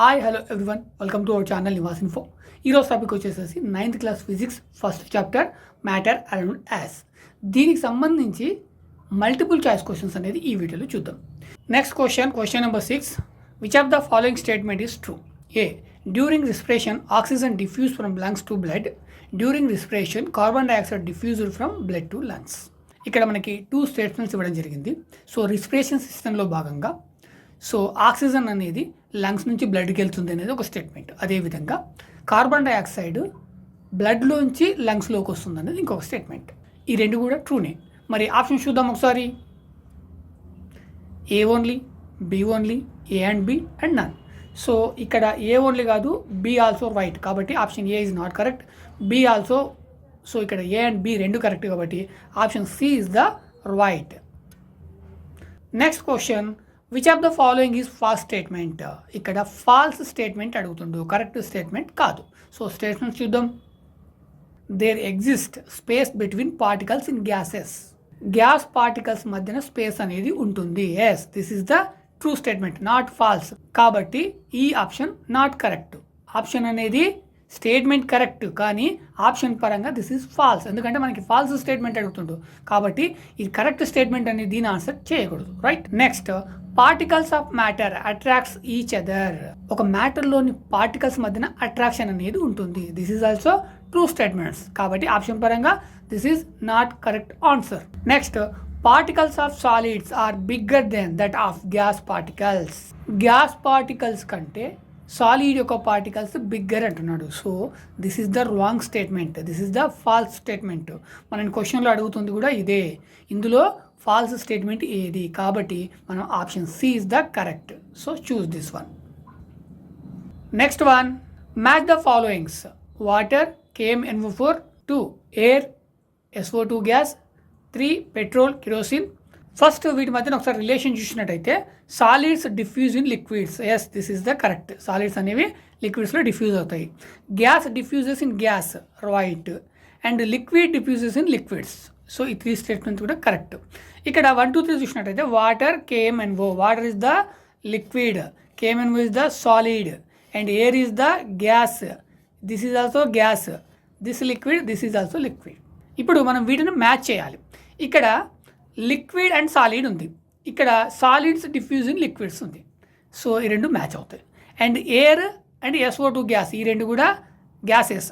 Hi hello everyone, welcome to our channel Nivas info. ఈరోజు topic వచ్చేసి 9th class physics first chapter matter around us. దీనికి సంబంధించి multiple choice questions అనేది ఈ వీడియోలో చూద్దాం. Next question number 6. Which of the following statement is true? A. During respiration oxygen diffuse from lungs to blood. During respiration carbon dioxide diffused from blood to lungs. ఇక్కడ మనకి 2 statements ఇవ్వడం జరిగింది. So respiration సిస్టంలో భాగంగా oxygen అనేది lungs నుంచి బ్లడ్కి వెళ్తుంది అనేది ఒక స్టేట్మెంట్. అదేవిధంగా కార్బన్ డైఆక్సైడ్ బ్లడ్లోంచి లంగ్స్లోకి వస్తుంది అనేది ఇంకొక స్టేట్మెంట్. ఈ రెండు కూడా ట్రూనే. మరి ఆప్షన్ చూద్దాం ఒకసారి. A only, B only, A and B and none. So ఇక్కడ ఏ ఓన్లీ కాదు, బి ఆల్సో రైట్. కాబట్టి option A is not correct, B also. So ఇక్కడ ఏ అండ్ బి రెండు కరెక్ట్ కాబట్టి option C is the right. Next question. Which of the following is false statement? ఇక్కడ false statement అడుగుతుండు, correct statement కాదు. So statement చూద్దాం. There exist space between particles in gases. Gas particles మధ్యన space అనేది ఉంటుంది. Yes, this is the true statement, not false. కాబట్టి ఈ option not correct. Option అనేది స్టేట్మెంట్ కరెక్ట్, కానీ ఆప్షన్ పరంగా దిస్ ఈజ్ ఫాల్స్. ఎందుకంటే మనకి ఫాల్స్ స్టేట్మెంట్ అడుగుతుండు కాబట్టి ఇది కరెక్ట్ స్టేట్మెంట్ అనేది దీని ఆన్సర్ చేయకూడదు. Right. Next, particles of matter attracts each other. ఒక మ్యాటర్లోని పార్టికల్స్ మధ్యన అట్రాక్షన్ అనేది ఉంటుంది. This is also true statements. కాబట్టి ఆప్షన్ పరంగా this is not correct answer. Next, particles of solids are bigger than that of gas particles. Gas particles కంటే solid యొక్క particles bigger అంటున్నాడు. So this is the wrong statement, this is the false statement. మనం క్వశ్చన్లో అడుగుతుంది కూడా ఇదే. ఇందులో false statement ఏది? కాబట్టి మనం option C is the correct. So choose this one. Next one. Match the followings. Water, KMnO4. 2 air, SO2 gas. 3 petrol, kerosene. First వీటి మధ్యన ఒకసారి రిలేషన్ చూసినట్టయితే solids diffuse in liquids. Yes, this is the correct. Solids అనేవి లిక్విడ్స్లో diffuse అవుతాయి. Gas diffuses in gas, right. And liquid diffuses in liquids. So ఈ 3 statements కూడా correct. ఇక్కడ 1, 2, 3 చూసినట్టయితే water, KMnO. Water is the liquid, KMnO is the solid, and air is the gas. This is also gas. This liquid, this is also liquid. ఇప్పుడు మనం వీటిని match చేయాలి. ఇక్కడ liquid and solid ఉంది, ఇక్కడ సాలిడ్స్ డిఫ్యూజ్ ఇన్ లిక్విడ్స్ ఉంది. So ఈ రెండు మ్యాచ్ అవుతాయి. And air and SO2 gas, ఈ రెండు కూడా gases.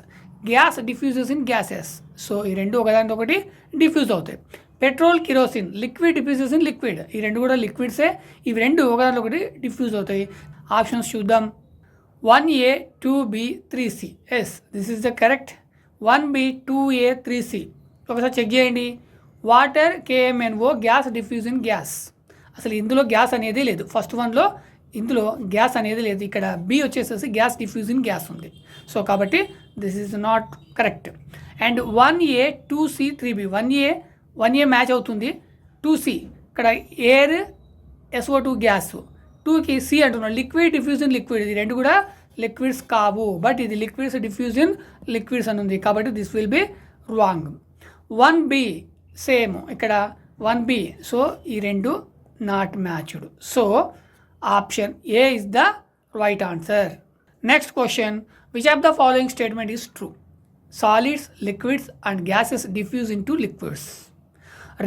Gas diffuses in gases. So ఈ రెండు ఒకదాని ఒకటి డిఫ్యూజ్ అవుతాయి. Petrol, kerosene, liquid diffuses in liquid, ఈ రెండు కూడా లిక్విడ్సే. ఇవి రెండు ఒకదాని ఒకటి డిఫ్యూజ్ అవుతాయి. ఆప్షన్స్ చూద్దాం. 1A, 2B, 3C. Yes, this is the correct. 1B, 2A, 3C. ఒకసారి చెక్ చేయండి. Water, KMnO, gas diffuse in gas. అసలు ఇందులో గ్యాస్ అనేది లేదు. ఫస్ట్ వన్లో ఇందులో గ్యాస్ అనేది లేదు. ఇక్కడ బి వచ్చేసేసి గ్యాస్ డిఫ్యూజ్ ఇన్ గ్యాస్ ఉంది. సో కాబట్టి this is not correct. And 1A, 2C, 3B. 1A match అవుతుంది. 2C ఇక్కడ ఎయిర్, SO2 గ్యాస్. 2కి C అంటున్నాడు. లిక్విడ్ డిఫ్యూజ్ ఇన్ లిక్విడ్, ఇది రెండు కూడా లిక్విడ్స్ కావు. బట్ ఇది లిక్విడ్స్ డిఫ్యూజ్ ఇన్ లిక్విడ్స్ అని ఉంది కాబట్టి this will be wrong. 1B same, ఇక్కడ 1B. సో ఈ రెండు not matched. So option A is the right answer. Next question. Which of the following statement is true? Solids, liquids and gases diffuse into liquids.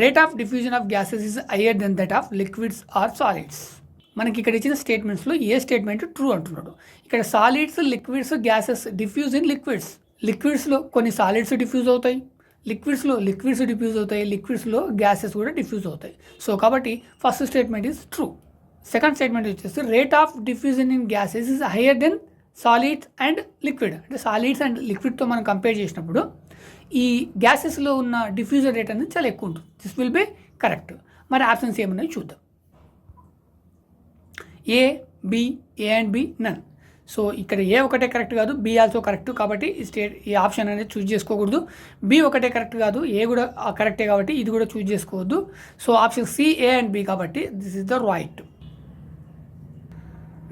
Rate of diffusion of gases is higher than that of liquids or solids. మనకి ఇక్కడ ఇచ్చిన స్టేట్మెంట్స్లో ఏ statement true అంటున్నాడు? ఇక్కడ solids, liquids, gases diffuse in liquids. లిక్విడ్స్లో కొన్ని solids diffuse అవుతాయి, లిక్విడ్స్లో లిక్విడ్స్ డిఫ్యూజ్ అవుతాయి, లిక్విడ్స్లో గ్యాసెస్ కూడా డిఫ్యూజ్ అవుతాయి. సో కాబట్టి first statement is true. Second statement వచ్చేసి rate of diffusion in gases is higher than solids and liquid. అంటే సాలిడ్స్ అండ్ లిక్విడ్తో మనం కంపేర్ చేసినప్పుడు ఈ గ్యాసెస్లో ఉన్న డిఫ్యూజన్ రేట్ అనేది చాలా ఎక్కువ ఉంటుంది. This will be correct. మరి ఆప్షన్స్ ఏమన్నాయి చూద్దాం. A, B, A and B, none. So ఇక్కడ ఏ ఒకటే కరెక్ట్ కాదు, బి ఆల్సో కరెక్ట్. కాబట్టి ఈ ఆప్షన్ అనేది చూజ్ చేసుకోకూడదు. బి ఒకటే కరెక్ట్ కాదు, ఏ కూడా కరెక్టే కాబట్టి ఇది కూడా చూజ్ చేసుకోవద్దు. So option C, A and B కాబట్టి this is the right.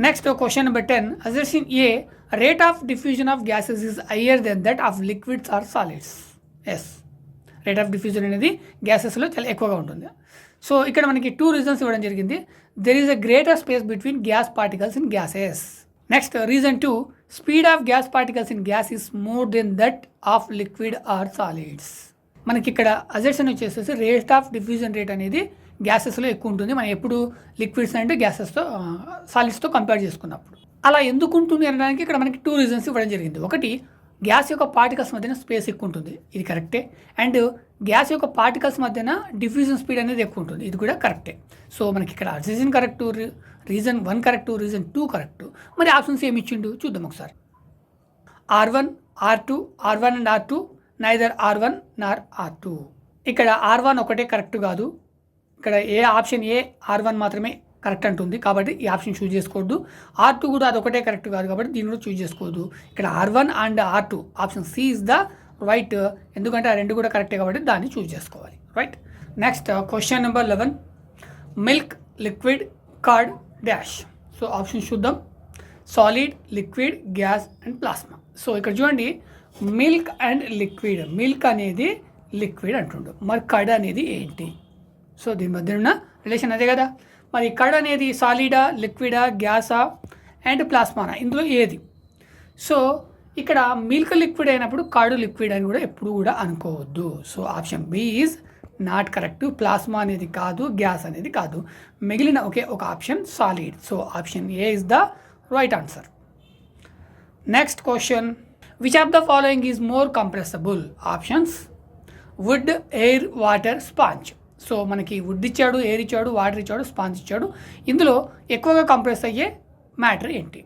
Next question number 10. Assertion A, rate of diffusion of gases is higher than that of liquids or solids. Yes, rate of diffusion అనేది గ్యాసెస్లో చాలా ఎక్కువగా ఉంటుంది. So ఇక్కడ మనకి 2 reasons ఇవ్వడం జరిగింది. There is a greater space between gas particles in gases. Next reason 2, speed of gas particles in gas is more than that of liquid are solids. మనకి ఇక్కడ అజర్షన్ వచ్చేసేసి రేట్ ఆఫ్ డిఫ్యూజన్ రేట్ అనేది గ్యాసెస్లో ఎక్కువ ఉంటుంది. మనం ఎప్పుడు liquids అంటే గ్యాసెస్తో సాలిడ్స్తో compare చేసుకున్నప్పుడు. అలా ఎందుకు ఉంటుంది అనడానికి ఇక్కడ మనకి 2 రీజన్స్ ఇవ్వడం జరిగింది. ఒకటి, గ్యాస్ యొక్క పార్టికల్స్ మధ్యన స్పేస్ ఎక్కువ ఉంటుంది, ఇది కరెక్టే. అండ్ గ్యాస్ యొక్క పార్టికల్స్ మధ్యన డిఫ్యూజన్ స్పీడ్ అనేది ఎక్కువ ఉంటుంది, ఇది కూడా కరెక్టే. సో మనకి ఇక్కడ reason correct, reason 1 correct, reason 2 correct. మరి ఆప్షన్స్ ఏమి ఇచ్చిండు చూద్దాం ఒకసారి. R1, R2, R1 and R2 neither R1 Nar R2. ఇక్కడ R1 ఒకటే కరెక్ట్ కాదు, ఇక్కడ ఆప్షన్ ఏ R1 మాత్రమే కరెక్ట్ అంటుంది, కాబట్టి ఈ ఆప్షన్ చూస్ చేసుకోవద్దు. R2 కూడా అదొకటే కరెక్ట్ కాదు, కాబట్టి దీన్ని కూడా చూస్ చేసుకోవద్దు. ఇక్కడ R1 and R2 option C is the right, ఎందుకంటే ఆ రెండు కూడా కరెక్టే కాబట్టి దాన్ని చూస్ చేసుకోవాలి. Right. Next question number 11, milk, liquid, curd dash. So option చూద్దాం. Solid, liquid, gas and plasma. So ఇక్కడ చూడండి, మిల్క్ అండ్ లిక్విడ్, మిల్క్ అనేది లిక్విడ్ అంటుండు, మరి కర్డ్ అనేది ఏంటి? సో దీని మధ్య ఉన్న రిలేషన్ అదే కదా. మరి కర్డ్ అనేది సాలిడా, లిక్విడా, గ్యాసా అండ్ ప్లాస్మానా, ఇందులో ఏది? సో ఇక్కడ మిల్క్ లిక్విడ్ అయినప్పుడు కర్డ్ లిక్విడ్ అని కూడా ఎప్పుడు కూడా అనుకోవద్దు. So option B is not correct. Plasma అనేది కాదు, గ్యాస్ అనేది కాదు, మిగిలిన ఒకే ఒక option solid. So option A is the right answer. Next question, which of the following is more compressible? Options wood, air, water, sponge. So మనకి wood ఇచ్చాడు, air ఇచ్చాడు, వాటర్ ఇచ్చాడు, స్పాంజ్ ఇచ్చాడు. ఇందులో ఎక్కువగా కంప్రెస్ అయ్యే మ్యాటర్ ఏంటి?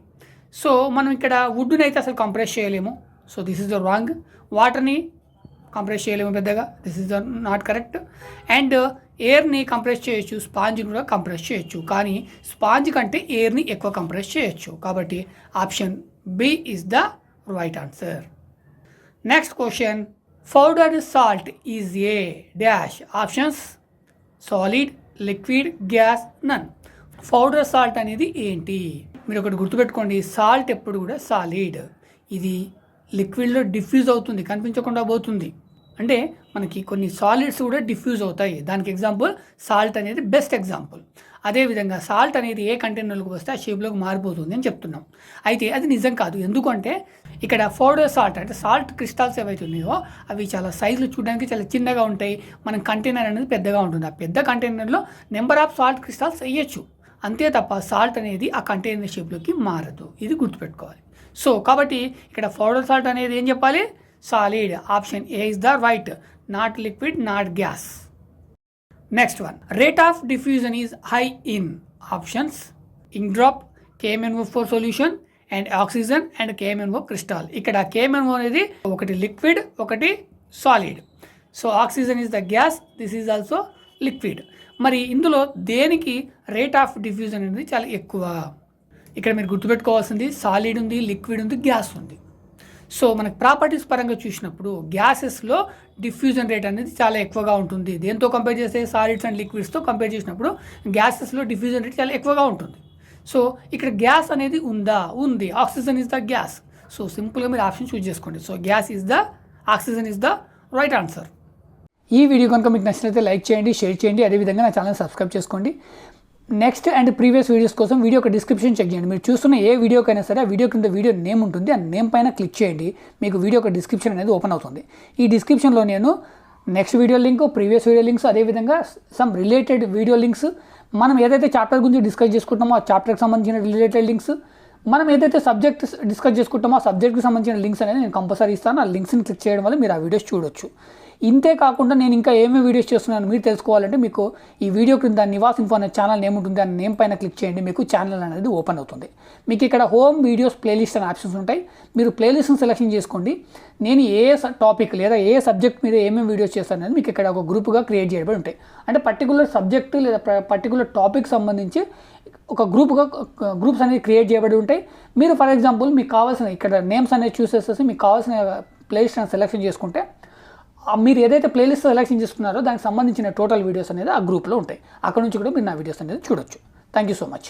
సో మనం ఇక్కడ వుడ్ని అయితే అసలు కంప్రెస్ చేయలేము, so this is the wrong. వాటర్ని కంప్రెస్ చేయలేము పెద్దగా, this is the not correct. And ఎయిర్ని కంప్రెస్ చేయొచ్చు, స్పాంజ్ని కూడా కంప్రెస్ చేయొచ్చు, కానీ స్పాంజ్ కంటే ఎయిర్ని ఎక్కువ కంప్రెస్ చేయొచ్చు, కాబట్టి option B is the right answer. Next question, powdered salt is a dash. Options solid, liquid, gas, none. Powder salt అనేది ఏంటి? మీరు ఒకటి గుర్తుపెట్టుకోండి, సాల్ట్ ఎప్పుడు కూడా సాలిడ్, ఇది లిక్విడ్లో డిఫ్యూజ్ అవుతుంది, కనిపించకుండా పోతుంది. అంటే మనకి కొన్ని సాలిడ్స్ కూడా డిఫ్యూజ్ అవుతాయి, దానికి ఎగ్జాంపుల్ సాల్ట్ అనేది బెస్ట్ ఎగ్జాంపుల్. అదేవిధంగా సాల్ట్ అనేది ఏ కంటైనర్లోకి వస్తే ఆ షేప్లోకి మారిపోతుంది అని చెప్తున్నాం. అయితే అది నిజం కాదు, ఎందుకంటే ఇక్కడ పౌడర్ సాల్ట్ అంటే సాల్ట్ క్రిస్టల్స్ ఏవైతే ఉన్నాయో అవి చాలా సైజులు చూడడానికి చాలా చిన్నగా ఉంటాయి, మన కంటైనర్ అనేది పెద్దగా ఉంటుంది. ఆ పెద్ద కంటైనర్లో నెంబర్ ఆఫ్ సాల్ట్ క్రిస్టల్స్ వేయచ్చు, అంతే తప్ప సాల్ట్ అనేది ఆ కంటైనర్ షేప్లోకి మారదు, ఇది గుర్తుపెట్టుకోవాలి. సో కాబట్టి ఇక్కడ పౌడర్ సాల్ట్ అనేది ఏం చెప్పాలి? Solid. Option A is the right, not liquid, not gas. Next one, rate of diffusion is high in. Options ink drop, KMnO4 solution and oxygen and KMnO crystal. ఇక్కడ KMnO అనేది ఒకటి liquid, ఒకటి solid. So oxygen is the gas, this is also liquid. మరి ఇందులో దేనికి rate of diffusion అనేది చాలా ఎక్కువ? ఇక్కడ మీరు గుర్తుపెట్టుకోవాల్సింది సాలిడ్ ఉంది, లిక్విడ్ ఉంది, గ్యాస్ ఉంది. సో మనకు ప్రాపర్టీస్ పరంగా చూసినప్పుడు గ్యాసెస్లో డిఫ్యూజన్ రేట్ అనేది చాలా ఎక్కువగా ఉంటుంది. దేంతో కంపేర్ చేస్తే సాలిడ్స్ అండ్ లిక్విడ్స్తో కంపేర్ చేసినప్పుడు గ్యాసెస్లో డిఫ్యూజన్ రేట్ చాలా ఎక్కువగా ఉంటుంది. సో ఇక్కడ గ్యాస్ అనేది ఉందా? ఉంది. Oxygen is the gas. So సింపుల్గా మీరు ఆప్షన్ చూస్ చేసుకోండి. So gas is the, oxygen is the right answer. ఈ వీడియో కనుక మీకు నచ్చినట్లయితే లైక్ చేయండి, షేర్ చేయండి, అదేవిధంగా నా ఛానల్ సబ్స్క్రైబ్ చేసుకోండి. నెక్స్ట్ అండ్ ప్రీవియస్ వీడియోస్ కోసం వీడియో యొక్క డిస్క్రిప్షన్ చెక్ చేయండి. మీరు చూస్తున్న ఏ వీడియోకైనా సరే ఆ వీడియో కింద వీడియో నేమ్ ఉంటుంది, ఆ నేమ్ పైన క్లిక్ చేయండి, మీకు వీడియో యొక్క డిస్క్రిప్షన్ అనేది ఓపెన్ అవుతుంది. ఈ డిస్క్రిప్షన్లో నేను next video link, previous video links, అదేవిధంగా సమ్ రిలేటెడ్ వీడియో లింక్స్, మనం ఏదైతే చాప్టర్ గురించి డిస్కస్ చేసుకుంటామో ఆ చాప్టర్కి సంబంధించిన రిలేటెడ్ లింక్స్, మనం ఏదైతే సబ్జెక్ట్ డిస్కస్ చేసుకుంటామో ఆ సబ్జెక్ట్కి సంబంధించిన లింక్స్ అనేది నేను కంపల్సరీ ఇస్తాను. ఆ లింక్స్ని క్లిక్ చేయడం వల్ల మీరు ఆ వీడియోస్ చూడొచ్చు. ఇంతే కాకుండా నేను ఇంకా ఏమేమి వీడియోస్ చేస్తున్నాను మీరు తెలుసుకోవాలంటే మీకు ఈ వీడియో క్రింద నివాస్ ఇన్ఫో అనే ఛానల్ నేమ్ ఉంటుంది, ఆ నేమ్ పైన క్లిక్ చేయండి, మీకు ఛానల్ అనేది ఓపెన్ అవుతుంది. మీకు ఇక్కడ హోమ్ వీడియోస్ ప్లేలిస్ట్ అనే ఆప్షన్స్ ఉంటాయి, మీరు ప్లేలిస్ట్ని సెలెక్షన్ చేసుకోండి. నేను ఏ టాపిక్ లేదా ఏ సబ్జెక్ట్ మీద ఏమేమి వీడియోస్ చేస్తాను అనేది మీకు ఇక్కడ ఒక గ్రూప్గా క్రియేట్ చేయబడి ఉంటాయి. అంటే పర్టికులర్ సబ్జెక్టు లేదా పర్టికులర్ టాపిక్ సంబంధించి ఒక గ్రూప్స్ అనేది క్రియేట్ చేయబడి ఉంటాయి. మీరు ఫర్ ఎగ్జాంపుల్ మీకు కావాల్సిన ఇక్కడ నేమ్స్ అనేది చూస్ చేసేసి మీకు కావాల్సిన ప్లేలిస్ట్ అనేది సెలెక్షన్ చేసుకుంటే మీరు ఏదైతే ప్లేలిస్ట్ సెలెక్షన్ చేసుకున్నారో దానికి సంబంధించిన టోటల్ వీడియోస్ అనేది ఆ గ్రూప్లో ఉంటాయి. అక్కడ నుంచి కూడా మీరు నా వీడియోస్ అనేది చూడొచ్చు. Thank you so much.